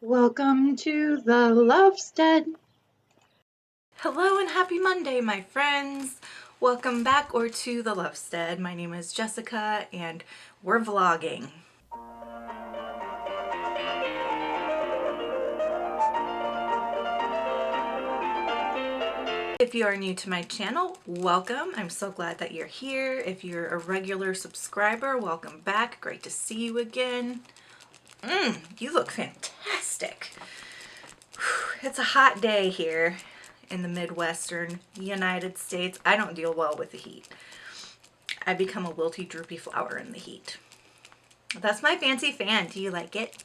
Welcome to the Lovestead. Hello and happy Monday, my friends. Welcome back to the Lovestead. My name is Jessica and we're vlogging. If you are new to my channel, welcome. I'm so glad that you're here. If you're a regular subscriber, welcome back. Great to see you again. You look fantastic. It's a hot day here in the Midwestern United States. I don't deal well with the heat. I become a wilty, droopy flower in the heat. That's my fancy fan. Do you like it?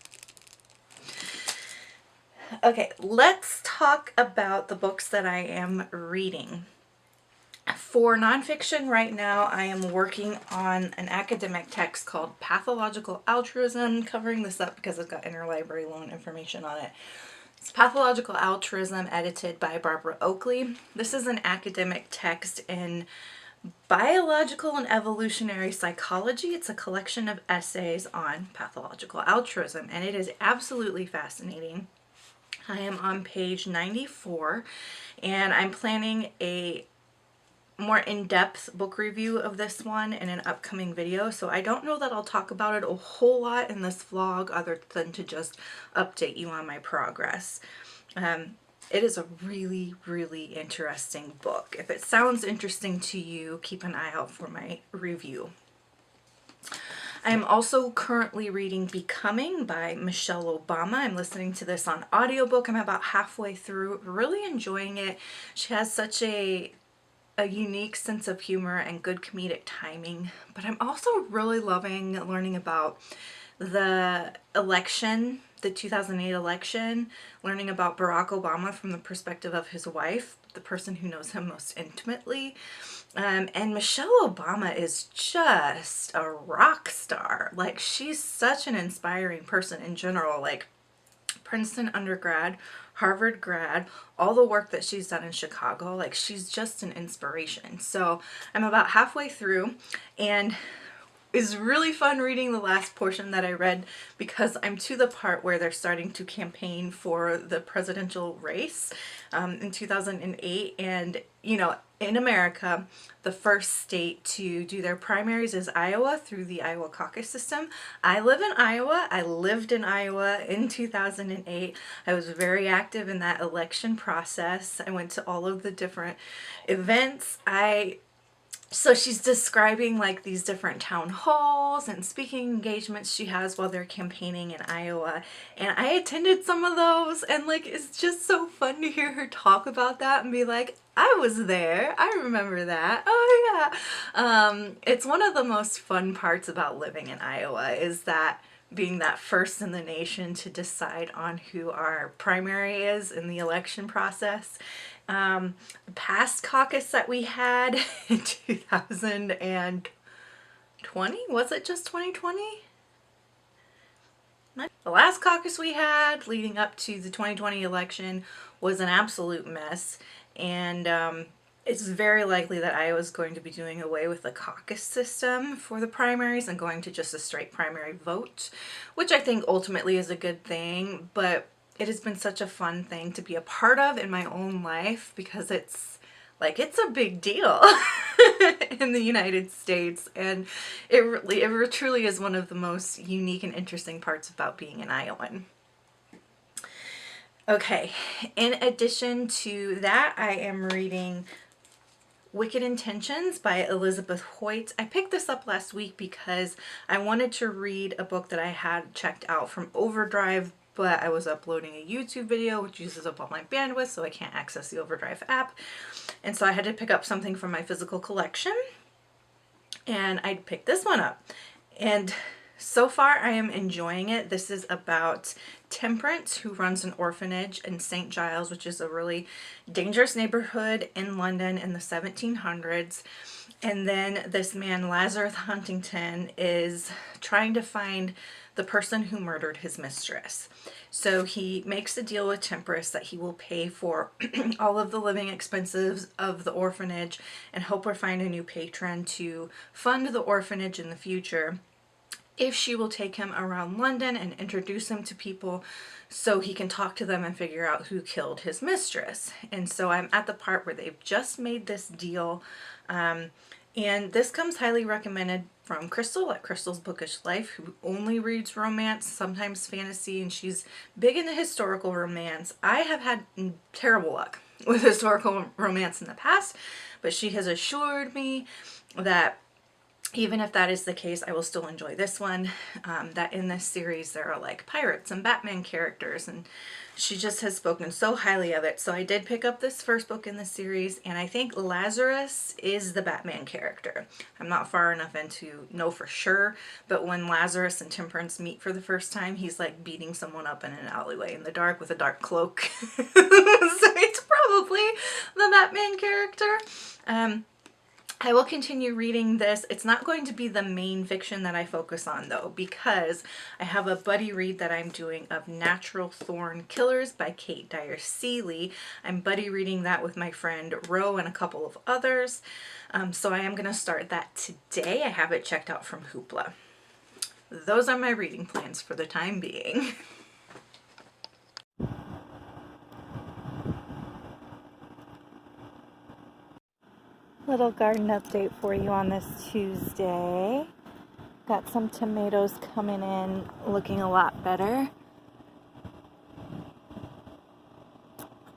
Okay, let's talk about the books that I am reading. For nonfiction right now, I am working on an academic text called Pathological Altruism. I'm covering this up because it's got interlibrary loan information on it. It's Pathological Altruism, edited by Barbara Oakley. This is an academic text in biological and evolutionary psychology. It's a collection of essays on pathological altruism, and it is absolutely fascinating. I am on page 94, and I'm planning a more in-depth book review of this one in an upcoming video, so I don't know that I'll talk about it a whole lot in this vlog other than to just update you on my progress. It is a really, really interesting book. If it sounds interesting to you, keep an eye out for my review. I am also currently reading Becoming by Michelle Obama. I'm listening to this on audiobook. I'm about halfway through, really enjoying it. She has such a unique sense of humor and good comedic timing, but I'm also really loving learning about the election, the 2008 election, learning about Barack Obama from the perspective of his wife, the person who knows him most intimately. And Michelle Obama is just a rock star. Like, she's such an inspiring person in general. Like, Princeton undergrad, Harvard grad, all the work that she's done in Chicago, like, she's just an inspiration. So I'm about halfway through, and it's really fun reading the last portion that I read because I'm to the part where they're starting to campaign for the presidential race in 2008. And, you know, in America, the first state to do their primaries is Iowa through the Iowa caucus system. I live in Iowa. I lived in Iowa in 2008. I was very active in that election process. I went to all of the different events. So she's describing like these different town halls and speaking engagements she has while they're campaigning in Iowa. And I attended some of those, and like, it's just so fun to hear her talk about that and be like, I was there. I remember that. Oh yeah. It's one of the most fun parts about living in Iowa is that being that first in the nation to decide on who our primary is in the election process. The past caucus that we had in 2020, was it just 2020? The last caucus we had leading up to the 2020 election was an absolute mess, and it's very likely that Iowa is going to be doing away with the caucus system for the primaries and going to just a straight primary vote, which I think ultimately is a good thing, but it has been such a fun thing to be a part of in my own life because it's a big deal in the United States, and it truly is one of the most unique and interesting parts about being an Iowan. Okay, in addition to that, I am reading Wicked Intentions by Elizabeth Hoyt. I picked this up last week because I wanted to read a book that I had checked out from Overdrive, but I was uploading a YouTube video which uses up all my bandwidth, so I can't access the Overdrive app. And so I had to pick up something from my physical collection, and I picked this one up. And so far I am enjoying it. This is about Temperance, who runs an orphanage in St. Giles, which is a really dangerous neighborhood in London in the 1700s. And then this man, Lazarus Huntington, is trying to find the person who murdered his mistress. So he makes a deal with Temperance that he will pay for all of the living expenses of the orphanage and help her find a new patron to fund the orphanage in the future if she will take him around London and introduce him to people so he can talk to them and figure out who killed his mistress. And so I'm at the part where they've just made this deal. And this comes highly recommended from Crystal at Crystal's Bookish Life, who only reads romance, sometimes fantasy, and she's big into historical romance. I have had terrible luck with historical romance in the past, but she has assured me that even if that is the case, I will still enjoy this one. That in this series there are like pirates and Batman characters, and she just has spoken so highly of it. So I did pick up this first book in the series, and I think Lazarus is the Batman character. I'm not far enough in to know for sure, but when Lazarus and Temperance meet for the first time, he's like beating someone up in an alleyway in the dark with a dark cloak. So it's probably the Batman character. I will continue reading this. It's not going to be the main fiction that I focus on though, because I have a buddy read that I'm doing of Natural Thorn Killers by Kate Dyer-Seeley. I'm buddy reading that with my friend Ro and a couple of others. So I am going to start that today. I have it checked out from Hoopla. Those are my reading plans for the time being. Little garden update for you on this Tuesday. Got some tomatoes coming in looking a lot better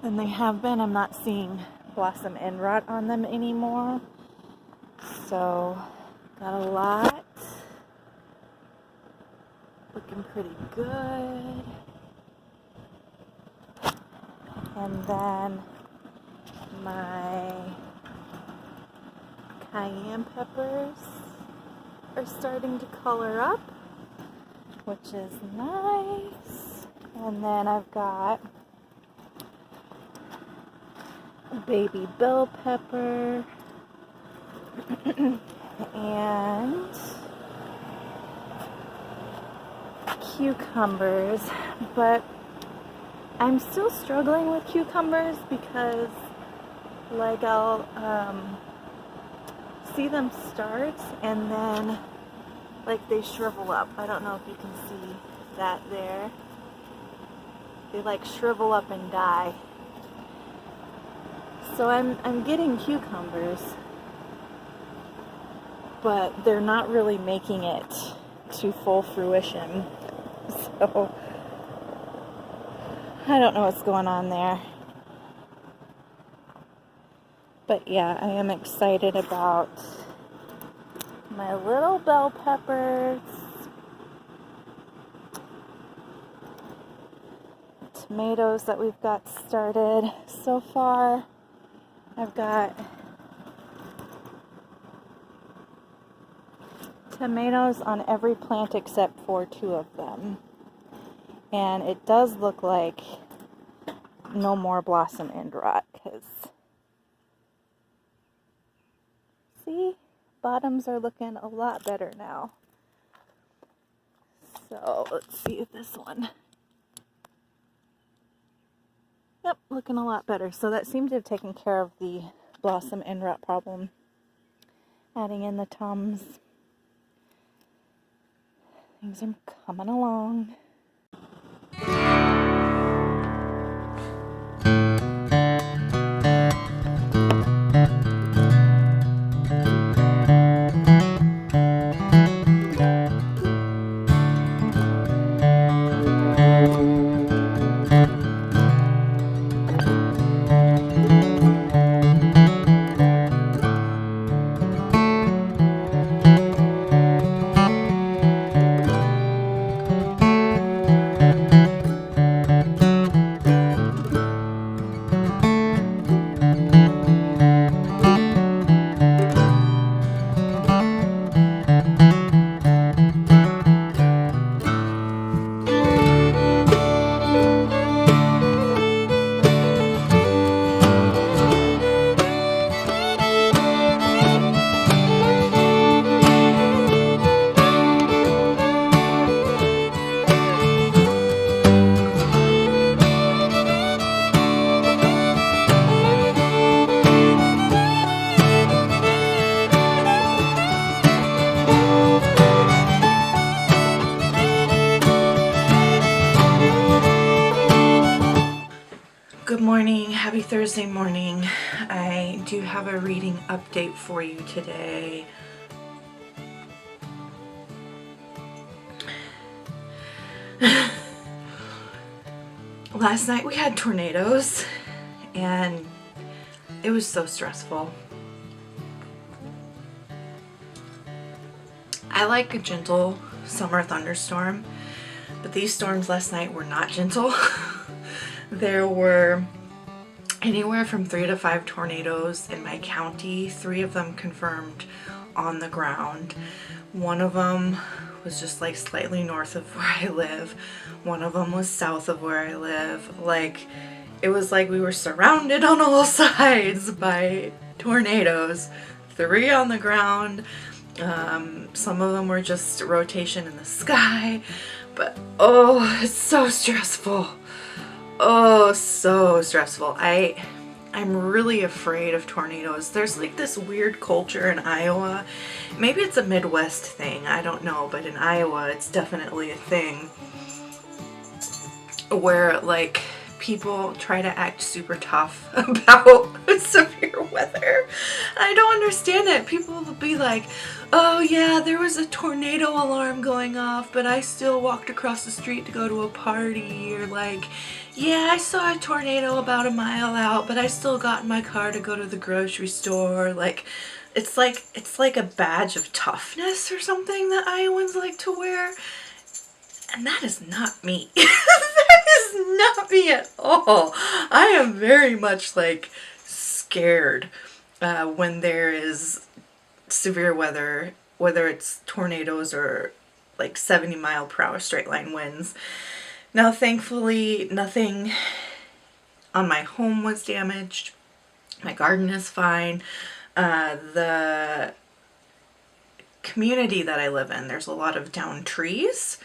than they have been. I'm not seeing blossom end rot on them anymore. So got a lot. Looking pretty good. And then my cayenne peppers are starting to color up, which is nice. And then I've got a baby bell pepper and cucumbers, but I'm still struggling with cucumbers because like I'll see them start and then like they shrivel up. I don't know if you can see that there. They like shrivel up and die. So I'm getting cucumbers, but they're not really making it to full fruition. So I don't know what's going on there. But yeah, I am excited about my little bell peppers, tomatoes that we've got started so far. I've got tomatoes on every plant except for 2 of them. And it does look like no more blossom end rot, because see, bottoms are looking a lot better now. So let's see if this one. Yep, looking a lot better. So that seems to have taken care of the blossom end rot problem. Adding in the tums. Things are coming along. Good morning, happy Thursday morning. I do have a reading update for you today. Last night we had tornadoes and it was so stressful. I like a gentle summer thunderstorm, but these storms last night were not gentle. There were anywhere from 3 to 5 tornadoes in my county, 3 of them confirmed on the ground. One of them was just like slightly north of where I live. One of them was south of where I live. Like, it was like we were surrounded on all sides by tornadoes. 3 on the ground. Some of them were just rotation in the sky. But oh, it's so stressful. Oh, so stressful. I'm really afraid of tornadoes. There's like this weird culture in Iowa. Maybe it's a Midwest thing, I don't know, but in Iowa it's definitely a thing where like people try to act super tough about severe weather. I don't understand it. People will be like, oh yeah, there was a tornado alarm going off, but I still walked across the street to go to a party. Or like, yeah, I saw a tornado about a mile out, but I still got in my car to go to the grocery store. Like, it's like a badge of toughness or something that Iowans like to wear. And that is not me. That is not me at all. I am very much like scared when there is severe weather, whether it's tornadoes or like 70-mile-per-hour straight line winds. Now, thankfully, nothing on my home was damaged. My garden is fine. The community that I live in, there's a lot of downed trees.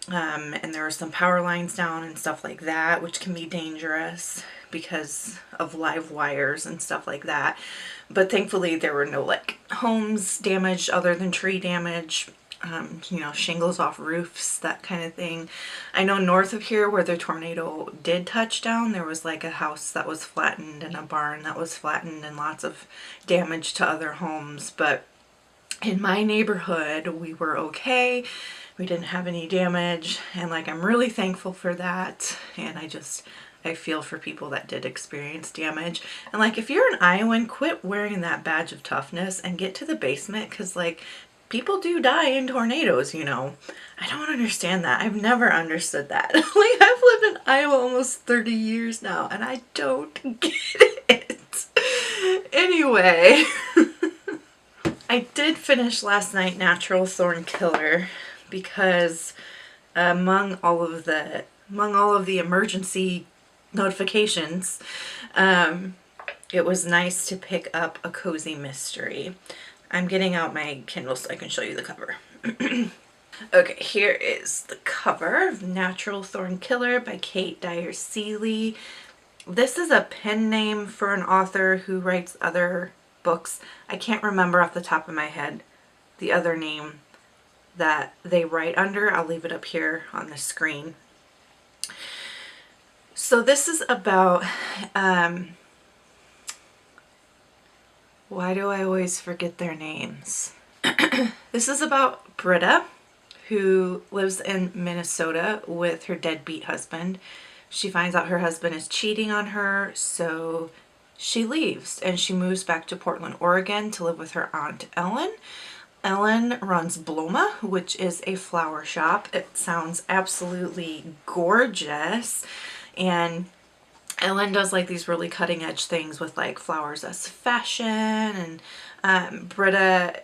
And there are some power lines down and stuff like that, which can be dangerous because of live wires and stuff like that. But thankfully there were no like homes damaged other than tree damage, shingles off roofs, that kind of thing. I know north of here where the tornado did touch down, there was like a house that was flattened and a barn that was flattened and lots of damage to other homes. But in my neighborhood, we were okay. We didn't have any damage, and like I'm really thankful for that. And I feel for people that did experience damage. And like, if you're an Iowan, quit wearing that badge of toughness and get to the basement, because like people do die in tornadoes, you know. I don't understand that. I've never understood that. Like, I've lived in Iowa almost 30 years now, and I don't get it. Anyway, I did finish last night Natural Thorn Killer because among all of the emergency notifications, it was nice to pick up a cozy mystery. I'm getting out my Kindle so I can show you the cover. Okay, here is the cover of Natural Thorn Killer by Dyer-Seeley. This is a pen name for an author who writes other books. I can't remember off the top of my head the other name that they write under. I'll leave it up here on the screen. So this is about, why do I always forget their names? This is about Britta, who lives in Minnesota with her deadbeat husband. She finds out her husband is cheating on her, so she leaves and she moves back to Portland, Oregon to live with her aunt Ellen. Ellen runs Bloma, which is a flower shop. It sounds absolutely gorgeous. And Ellen does like these really cutting edge things with like flowers as fashion. And Britta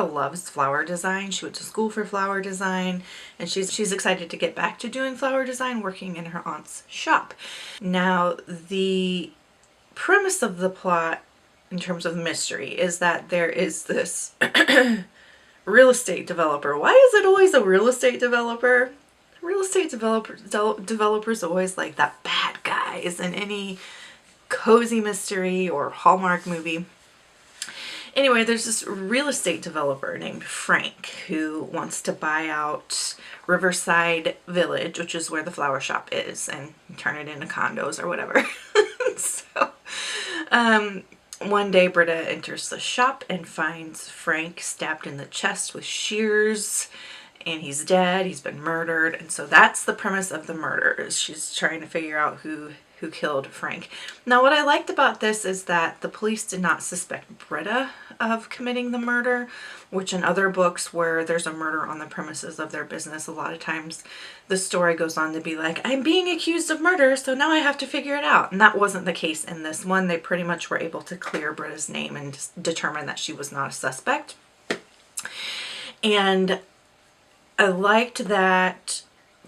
loves flower design. She went to school for flower design, and she's excited to get back to doing flower design, working in her aunt's shop. Now, the premise of the plot in terms of mystery is that there is this real estate developer. Why is it always a real estate developer? Real estate developers always like that bad guys in any cozy mystery or Hallmark movie. Anyway, there's this real estate developer named Frank who wants to buy out Riverside Village, which is where the flower shop is, and turn it into condos or whatever. So, one day Britta enters the shop and finds Frank stabbed in the chest with shears, and he's dead. He's been murdered. And so that's the premise of the murder, is she's trying to figure out who killed Frank. Now, what I liked about this is that the police did not suspect Britta of committing the murder, which in other books where there's a murder on the premises of their business, a lot of times the story goes on to be like, I'm being accused of murder, so now I have to figure it out. And that wasn't the case in this one. They pretty much were able to clear Britta's name and determine that she was not a suspect. And I liked that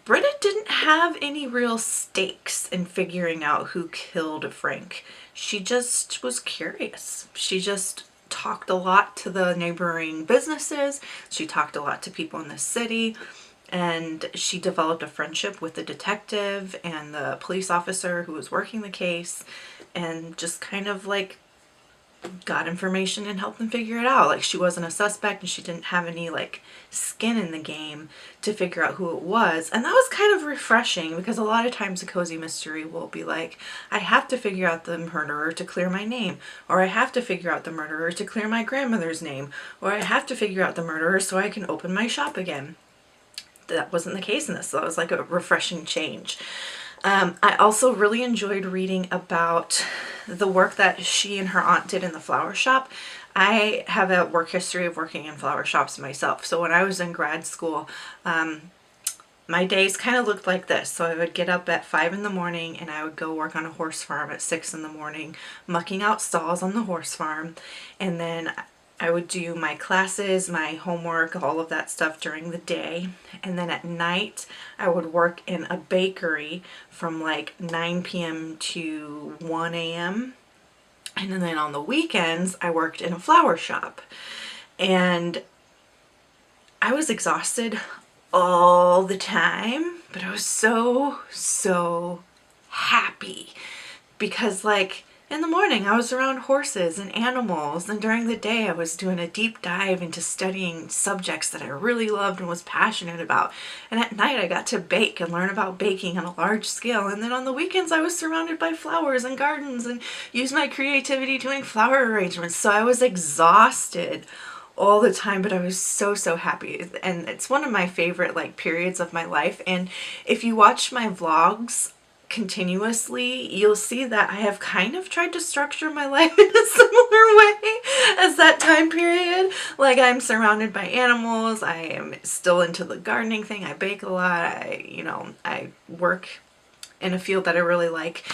Britta didn't have any real stakes in figuring out who killed Frank. She just was curious. She just talked a lot to the neighboring businesses. She talked a lot to people in the city. And she developed a friendship with the detective and the police officer who was working the case. And just kind of like got information and helped them figure it out. Like, she wasn't a suspect and she didn't have any like skin in the game to figure out who it was. And that was kind of refreshing, because a lot of times a cozy mystery will be like, I have to figure out the murderer to clear my name, or I have to figure out the murderer to clear my grandmother's name, or I have to figure out the murderer so I can open my shop again. That wasn't the case in this, so it was like a refreshing change. I also really enjoyed reading about the work that she and her aunt did in the flower shop. I have a work history of working in flower shops myself. So when I was in grad school, my days kind of looked like this. So I would get up at 5 in the morning and I would go work on a horse farm at 6 in the morning, mucking out stalls on the horse farm. And then I would do my classes, my homework, all of that stuff during the day. And then at night, I would work in a bakery from like 9 p.m. to 1 a.m. And then on the weekends, I worked in a flower shop. And I was exhausted all the time, but I was so happy, because like, in the morning, I was around horses and animals, and during the day, I was doing a deep dive into studying subjects that I really loved and was passionate about. And at night, I got to bake and learn about baking on a large scale. And then on the weekends, I was surrounded by flowers and gardens and used my creativity doing flower arrangements. So I was exhausted all the time, but I was so happy. And it's one of my favorite like periods of my life. And if you watch my vlogs continuously, you'll see that I have kind of tried to structure my life in a similar way as that time period. Like, I'm surrounded by animals, I am still into the gardening thing, I bake a lot, I work in a field that I really like,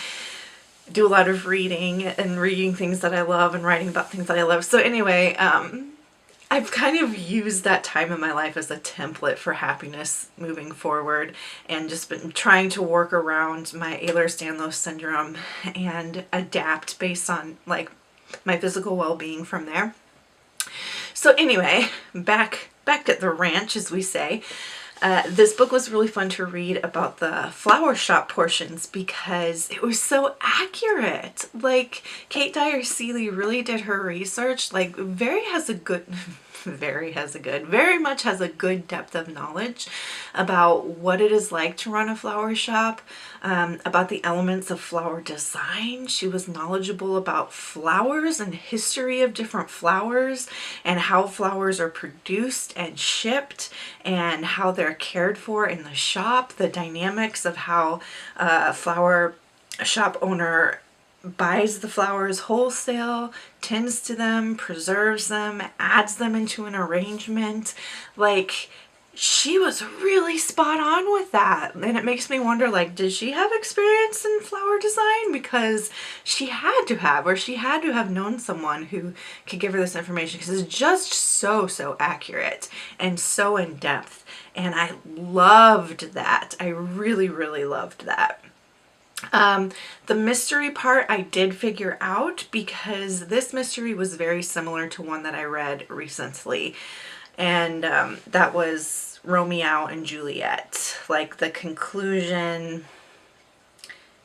do a lot of reading and reading things that I love and writing about things that I love. So anyway, I've kind of used that time in my life as a template for happiness moving forward, and just been trying to work around my Ehlers-Danlos syndrome and adapt based on like my physical well-being from there. So anyway, back at the ranch, as we say. This book was really fun to read about the flower shop portions, because it was so accurate. Like, Kate Dyer-Seeley really did her research. Like, very much has a good depth of knowledge about what it is like to run a flower shop, about the elements of flower design. She was knowledgeable about flowers and history of different flowers, and how flowers are produced and shipped, and how they're cared for in the shop, the dynamics of how a flower shop owner buys the flowers wholesale, tends to them, preserves them, adds them into an arrangement. Like, she was really spot on with that. And it makes me wonder, like, did she have experience in flower design? Because she had to have, or she had to have known someone who could give her this information, because it's just so accurate and so in depth. And I loved that. I really loved that. The mystery part I did figure out, because this mystery was very similar to one that I read recently, and that was Romeo and Juliet. Like, the conclusion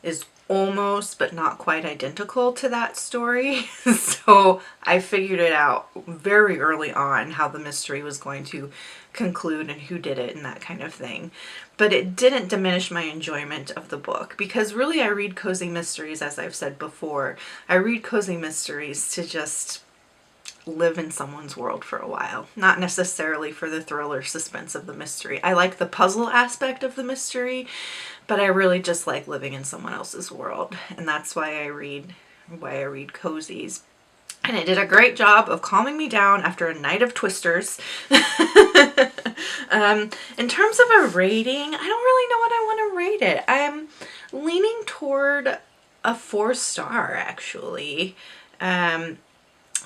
is almost but not quite identical to that story. So I figured it out very early on how the mystery was going to conclude and who did it and that kind of thing. But it didn't diminish my enjoyment of the book, because really I read cozy mysteries, as I've said before. I read cozy mysteries to just live in someone's world for a while, not necessarily for the thrill or suspense of the mystery. I like the puzzle aspect of the mystery, but I really just like living in someone else's world, and that's why I read cozies. And it did a great job of calming me down after a night of twisters. In terms of a rating, I don't really know what I want to rate it. I'm leaning toward a 4-star, actually.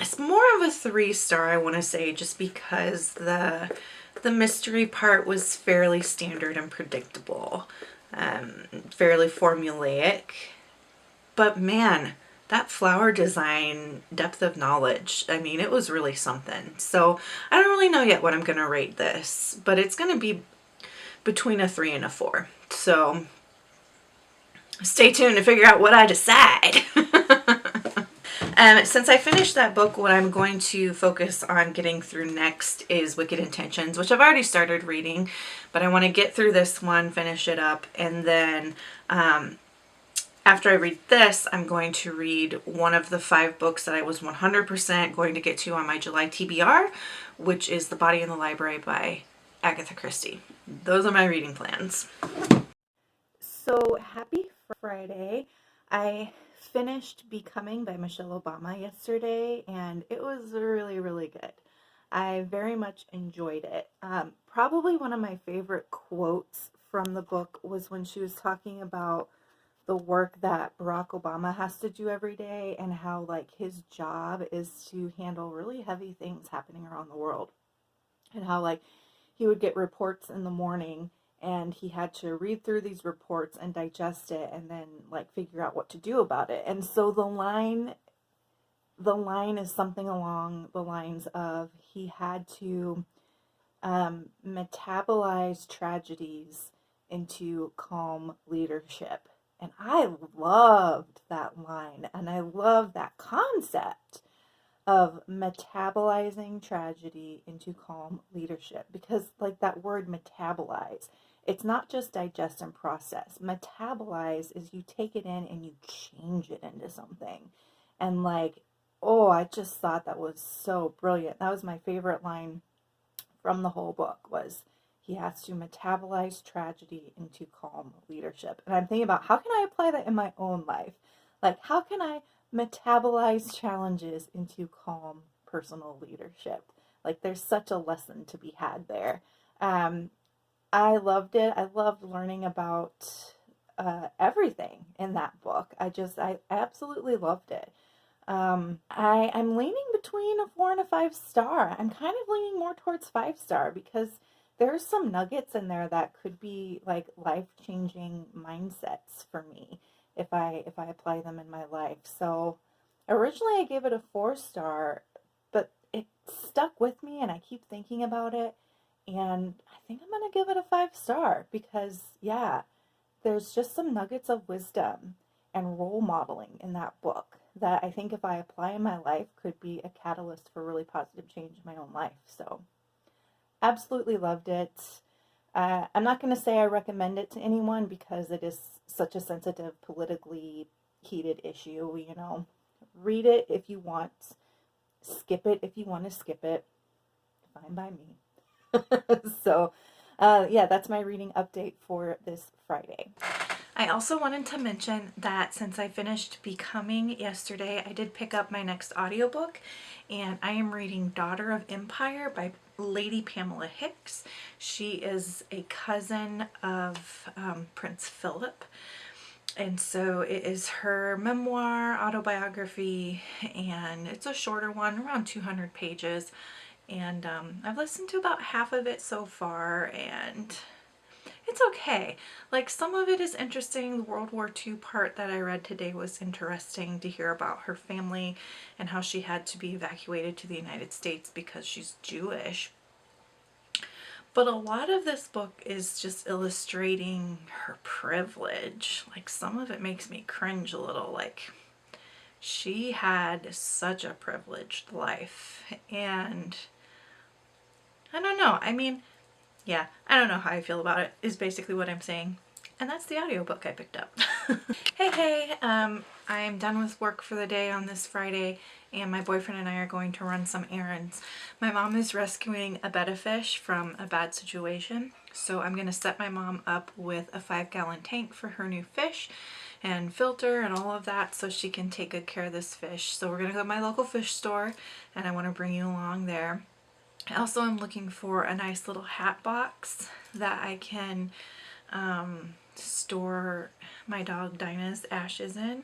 It's more of a 3-star, I want to say, just because the mystery part was fairly standard and predictable, fairly formulaic. But man, that flower design, depth of knowledge, I mean, it was really something. So I don't really know yet what I'm going to rate this, but it's going to be between a 3 and a 4. So stay tuned to figure out what I decide. Since I finished that book, what I'm going to focus on getting through next is Wicked Intentions, which I've already started reading, but I want to get through this one, finish it up, and then after I read this, I'm going to read one of the 5 books that I was 100% going to get to on my July TBR, which is The Body in the Library by Agatha Christie. Those are my reading plans. So happy Friday. I finished Becoming by Michelle Obama yesterday, and it was really, really good. I very much enjoyed it. Probably one of my favorite quotes from the book was when she was talking about the work that Barack Obama has to do every day, and how like his job is to handle really heavy things happening around the world, and how like he would get reports in the morning and he had to read through these reports and digest it and then like figure out what to do about it. And so the line is something along the lines of he had to metabolize tragedies into calm leadership. And I loved that line, and I love that concept of metabolizing tragedy into calm leadership, because like that word metabolize, it's not just digest and process. Metabolize is you take it in and you change it into something. And like, oh, I just thought that was so brilliant. That was my favorite line from the whole book, was he has to metabolize tragedy into calm leadership. And I'm thinking about, how can I apply that in my own life? Like, how can I metabolize challenges into calm personal leadership? Like, there's such a lesson to be had there. I loved it. I loved learning about everything in that book. I absolutely loved it. I'm leaning between a 4 and a 5-star. I'm kind of leaning more towards 5-star, because there's some nuggets in there that could be like life-changing mindsets for me if I apply them in my life. So originally I gave it a 4-star, but it stuck with me and I keep thinking about it, and I think I'm going to give it a 5-star, because yeah, there's just some nuggets of wisdom and role modeling in that book that I think if I apply in my life could be a catalyst for really positive change in my own life. So absolutely loved it. I'm not going to say I recommend it to anyone, because it is such a sensitive, politically heated issue. You know, read it if you want, skip it if you want to skip it. Fine by me. So yeah, that's my reading update for this Friday. I also wanted to mention that since I finished Becoming yesterday, I did pick up my next audiobook, and I am reading Daughter of Empire by Lady Pamela Hicks. She is a cousin of Prince Philip, and so it is her memoir, autobiography, and it's a shorter one, around 200 pages, and I've listened to about half of it so far, and it's okay. Like, some of it is interesting. The World War II part that I read today was interesting to hear about her family and how she had to be evacuated to the United States because she's Jewish. But a lot of this book is just illustrating her privilege. Like, some of it makes me cringe a little. Like, she had such a privileged life. And I don't know. I mean, yeah, I don't know how I feel about it, is basically what I'm saying. And that's the audiobook I picked up. Hey, I'm done with work for the day on this Friday, and my boyfriend and I are going to run some errands. My mom is rescuing a betta fish from a bad situation, so I'm going to set my mom up with a 5-gallon tank for her new fish and filter and all of that so she can take good care of this fish. So we're going to go to my local fish store, and I want to bring you along there. I also am looking for a nice little hat box that I can store my dog Dinah's ashes in,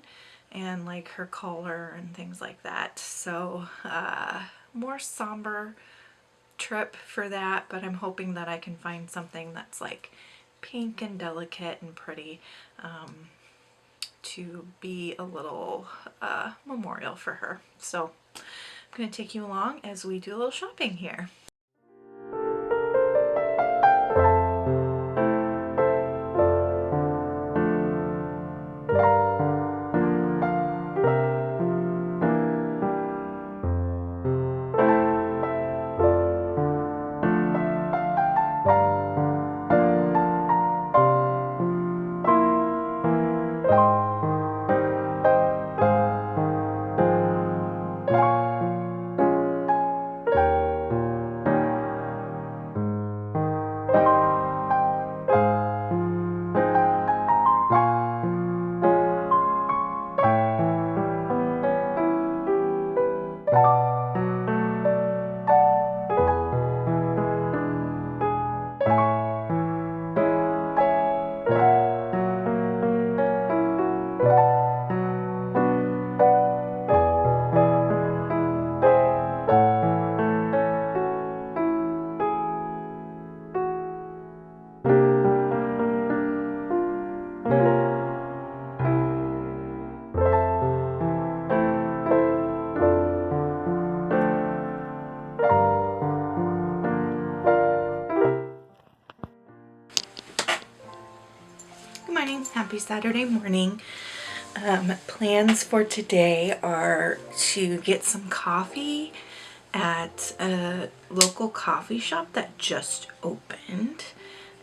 and like her collar and things like that. So more somber trip for that, but I'm hoping that I can find something that's like pink and delicate and pretty to be a little memorial for her. So I'm going to take you along as we do a little shopping here. Happy Saturday morning. Plans for today are to get some coffee at a local coffee shop that just opened,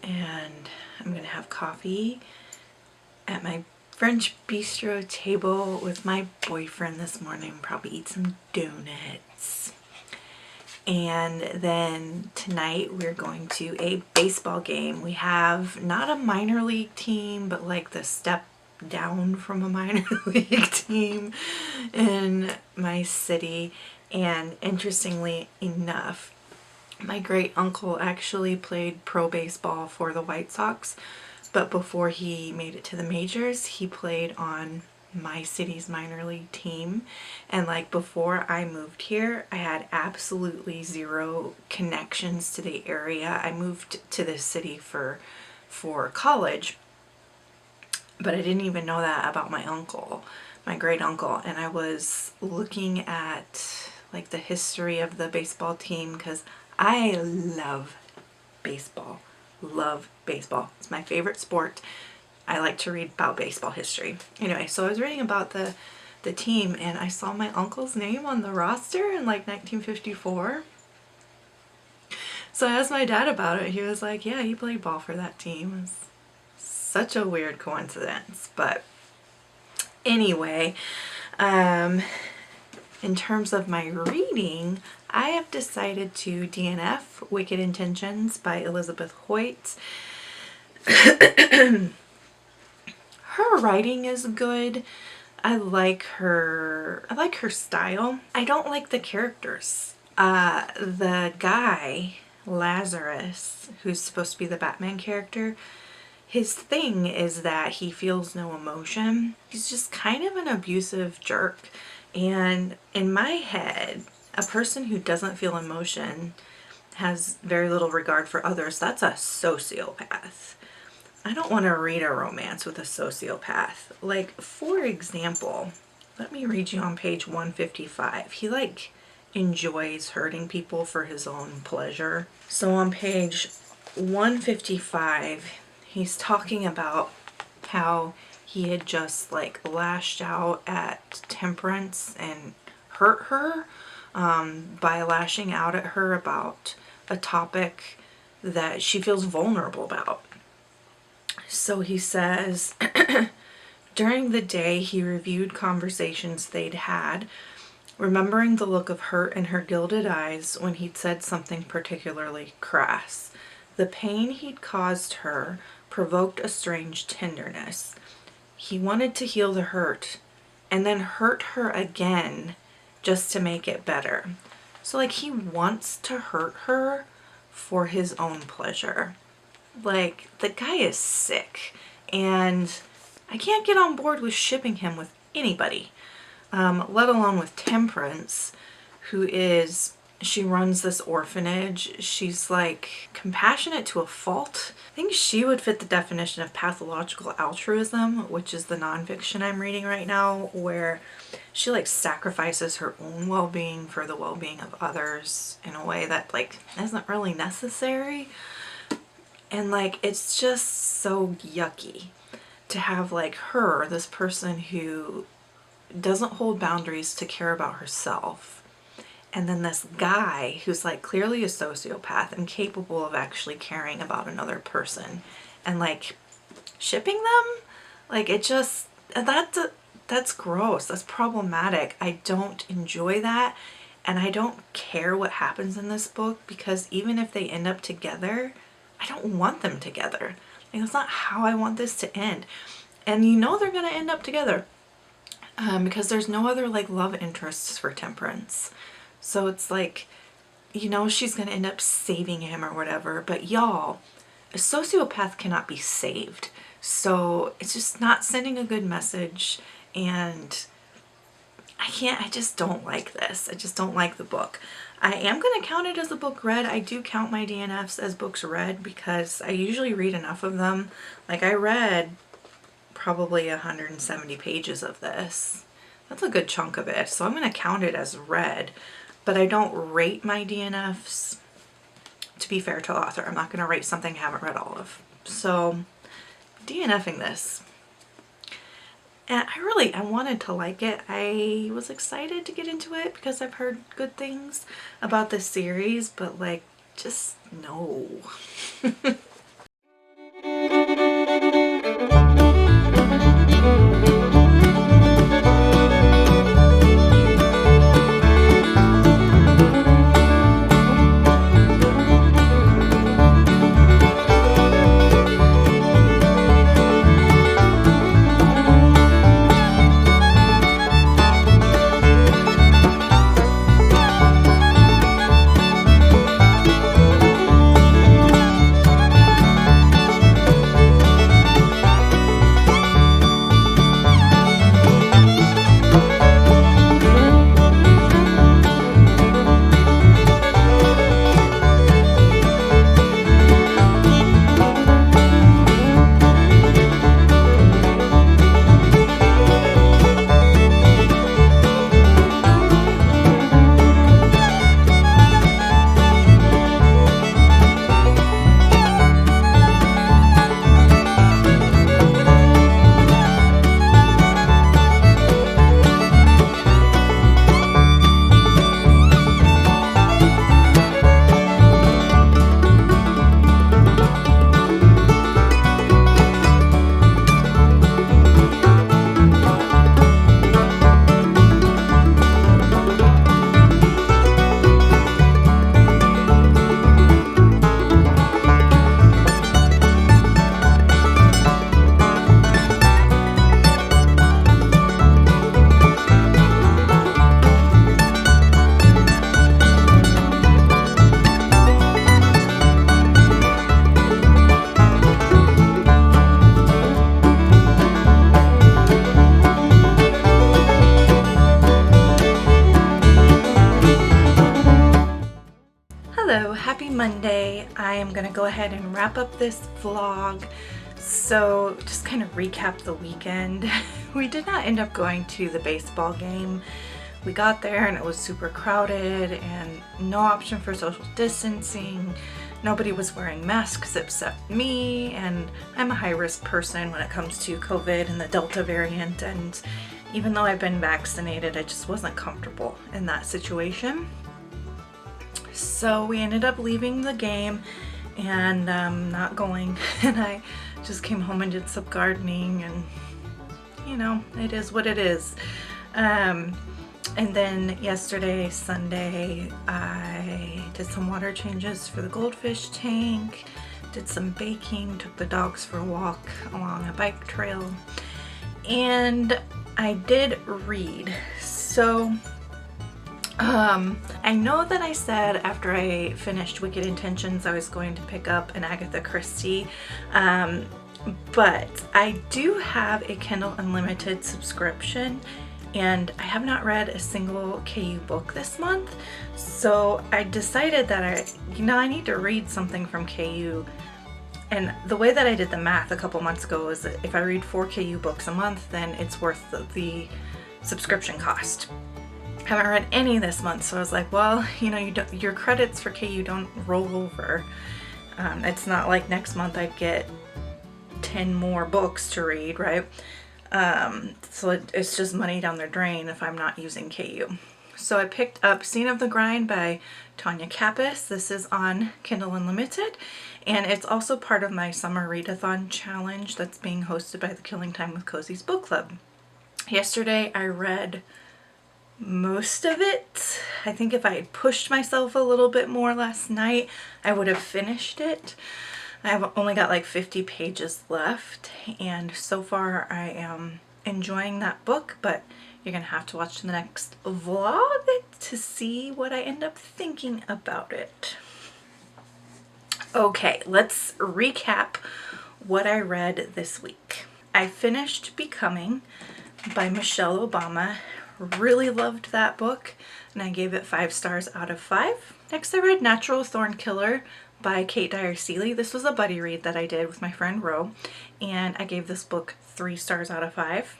and I'm gonna have coffee at my French bistro table with my boyfriend this morning, probably eat some donuts. And then tonight we're going to a baseball game. We have not a minor league team, but like the step down from a minor league team in my city. And interestingly enough, my great uncle actually played pro baseball for the White Sox, but before he made it to the majors, he played on my city's minor league team. And like before I moved here, I had absolutely zero connections to the area. I moved to this city for college, but I didn't even know that about my uncle, my great uncle. And I was looking at like the history of the baseball team because I love baseball. Love baseball. It's my favorite sport. I like to read about baseball history. Anyway, so I was reading about the team, and I saw my uncle's name on the roster in like 1954. So I asked my dad about it. He was like, yeah, he played ball for that team. It's such a weird coincidence. But anyway, in terms of my reading, I have decided to DNF Wicked Intentions by Elizabeth Hoyt. Her writing is good. I like her style. I don't like the characters. The guy, Lazarus, who's supposed to be the Batman character, his thing is that he feels no emotion. He's just kind of an abusive jerk. And in my head, a person who doesn't feel emotion has very little regard for others. That's a sociopath. I don't want to read a romance with a sociopath. Like, for example, let me read you on page 155. He like enjoys hurting people for his own pleasure. So on page 155, he's talking about how he had just like lashed out at Temperance and hurt her by lashing out at her about a topic that she feels vulnerable about. So he says, during the day he reviewed conversations they'd had, remembering the look of hurt in her gilded eyes when he'd said something particularly crass. The pain he'd caused her provoked a strange tenderness. He wanted to heal the hurt and then hurt her again just to make it better. So like he wants to hurt her for his own pleasure. Like, the guy is sick, and I can't get on board with shipping him with anybody, let alone with Temperance, who is, she runs this orphanage. She's like compassionate to a fault. I think she would fit the definition of pathological altruism, which is the nonfiction I'm reading right now, where she like sacrifices her own well-being for the well-being of others in a way that like isn't really necessary. And like, it's just so yucky to have like her, this person who doesn't hold boundaries to care about herself, and then this guy who's like clearly a sociopath and capable of actually caring about another person, and like shipping them. Like, it just, that's gross. That's problematic. I don't enjoy that. And I don't care what happens in this book, because even if they end up together, I don't want them together. Like, that's not how I want this to end. And you know they're going to end up together because there's no other like love interests for Temperance. So it's like, you know, she's going to end up saving him or whatever. But y'all, a sociopath cannot be saved. So it's just not sending a good message. And I just don't like this. I just don't like the book. I am going to count it as a book read. I do count my DNFs as books read because I usually read enough of them. Like, I read probably 170 pages of this. That's a good chunk of it. So I'm going to count it as read, but I don't rate my DNFs to be fair to the author. I'm not going to rate something I haven't read all of. So DNFing this. And I wanted to like it. I was excited to get into it because I've heard good things about this series, but like, just no. Hello, happy Monday. I am gonna go ahead and wrap up this vlog. So just kind of recap the weekend. We did not end up going to the baseball game. We got there and it was super crowded and no option for social distancing, nobody was wearing masks except me, and I'm a high-risk person when it comes to COVID and the Delta variant, and even though I've been vaccinated, I just wasn't comfortable in that situation. So we ended up leaving the game and not going, and I just came home and did some gardening, and you know, it is what it is. And then yesterday, Sunday, I did some water changes for the goldfish tank, did some baking, took the dogs for a walk along a bike trail, and I did read. So I know that I said after I finished Wicked Intentions I was going to pick up an Agatha Christie, but I do have a Kindle Unlimited subscription, and I have not read a single KU book this month, so I decided that I need to read something from KU. And the way that I did the math a couple months ago is that if I read 4 KU books a month, then it's worth the subscription cost. I haven't read any this month, so I was like, well, you know, your credits for KU don't roll over. It's not like next month I'd get 10 more books to read, right? So it's just money down the drain if I'm not using KU. So I picked up Scene of the Grind by Tonya Kappes. This is on Kindle Unlimited, and it's also part of my summer readathon challenge that's being hosted by the Killing Time with Cozy's book club. Yesterday I read most of it. I think if I had pushed myself a little bit more last night, I would have finished it. I've only got like 50 pages left, and so far I am enjoying that book, but you're gonna have to watch the next vlog to see what I end up thinking about it. Okay, let's recap what I read this week. I finished Becoming by Michelle Obama. Really loved that book, and I gave it 5 stars out of 5. Next I read Natural Thorn Killer by Dyer-Seeley. This was a buddy read that I did with my friend Ro, and I gave this book 3 stars out of 5.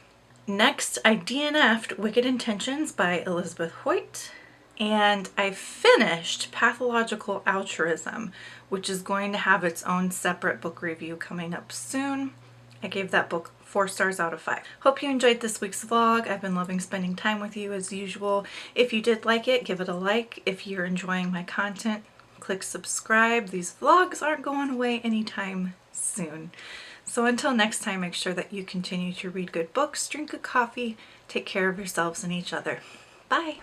Next, I DNF'd Wicked Intentions by Elizabeth Hoyt, and I finished Pathological Altruism, which is going to have its own separate book review coming up soon. I gave that book 4 stars out of 5. Hope you enjoyed this week's vlog. I've been loving spending time with you as usual. If you did like it, give it a like. If you're enjoying my content, click subscribe. These vlogs aren't going away anytime soon. So until next time, make sure that you continue to read good books, drink good coffee, take care of yourselves and each other. Bye!